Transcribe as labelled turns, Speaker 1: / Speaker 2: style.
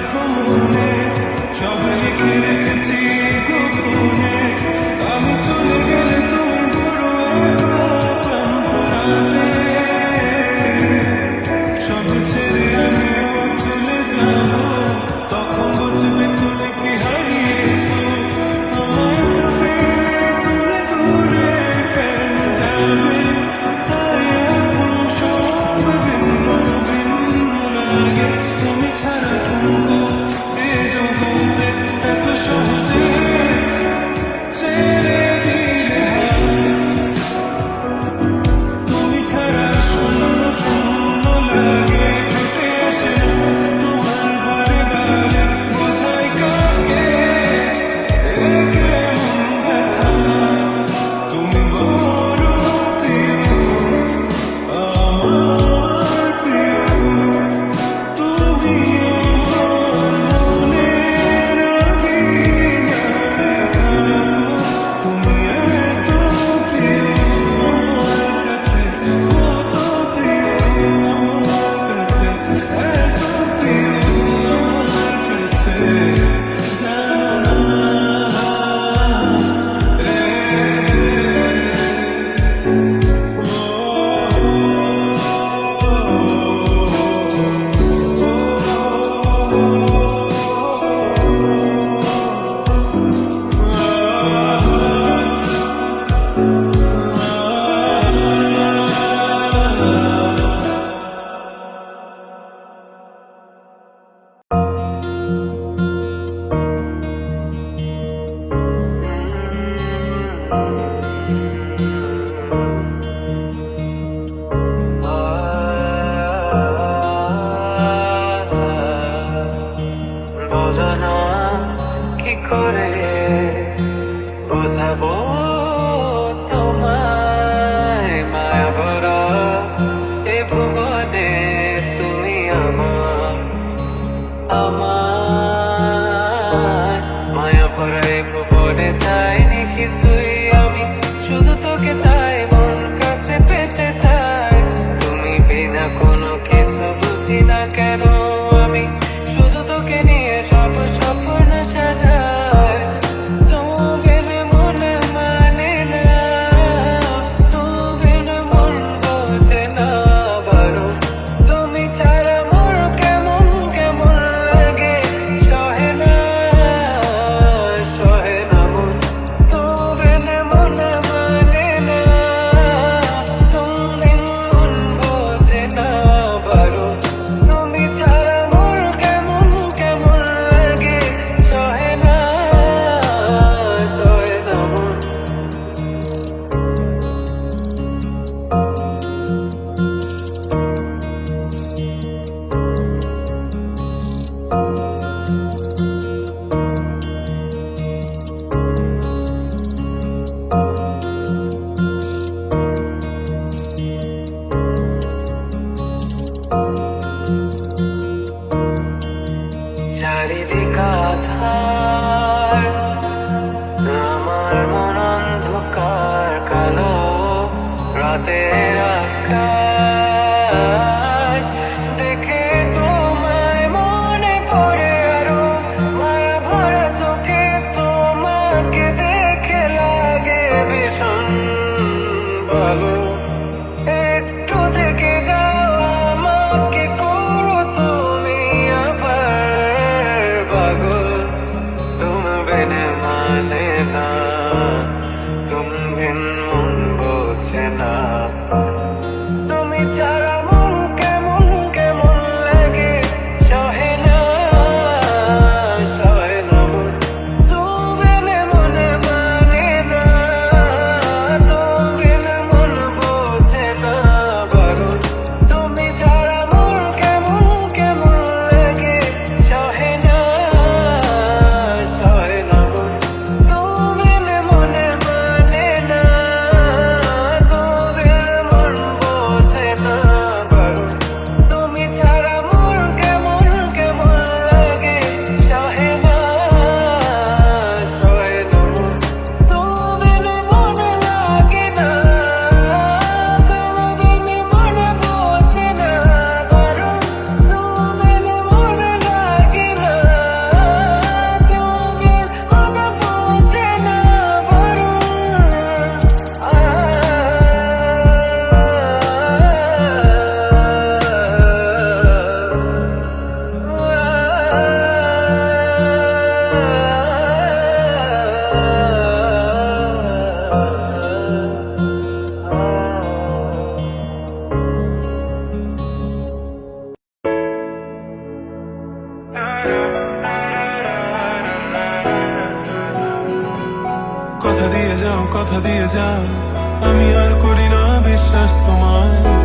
Speaker 1: রাখো মনে, সব লিখে রেখেছি গোপনে। আমি চলে গেলে তুমি বড় একা ক্লান্ত রাতে, সব ছেড়ে আমিও চলে যাব। তখন বুঝবে তুমি কি হারিয়েছো, আমায় একা ফেলে তুমি দূরে কেন যাবে। তাই এখন সব ভিন্ন ভিন্ন লাগে, তুমি ছাড়া ঠুমকো এ জগতে এত সহজে ছেড়ে দিলে হাত। তুমি ছাড়া শূন্য শূন্য লাগে, হেঁটে আসে তোমার ঘরে গালে, বোঝাই কাকে এ কেমন ব্যথা। তুমি বড় প্রিয়, আমার প্রিয়, তুমি আমার মনের রাগিনী একা। তুমি এত প্রিয় আমার কাছে, কত প্রিয় আমার কাছে, এত প্রিয় আমার কাছে, জানো না রে। বোঝো না কি করে বোঝাবো তোমায়, মায়া ভরা এ ভুবনে তুমি আমার, আমার মায়া ভরা এ ভুবনে চাইনি কিছুই আমি, শুধু তোকে চাই, মন কাছে পেতে চাই। তুমি বিনা কোনো কিছু বুঝি না কেন আমি, শুধু তোকে নিয়ে সব স্বপ্ন সাজাই। তুমি বিনা মনে মানে না, তুমি বিনা মন বোঝে না বারো। তুমি ছাড়া মোর কেমন কেমন লাগে, সহে না সহে না মন। তুমি বিনা মনে মানে না, তুমি মন বোঝে না বারো। তুমি ছাড়া
Speaker 2: কথা দিয়ে যাও, আমি আর করি না বিশ্বাস তোমায়।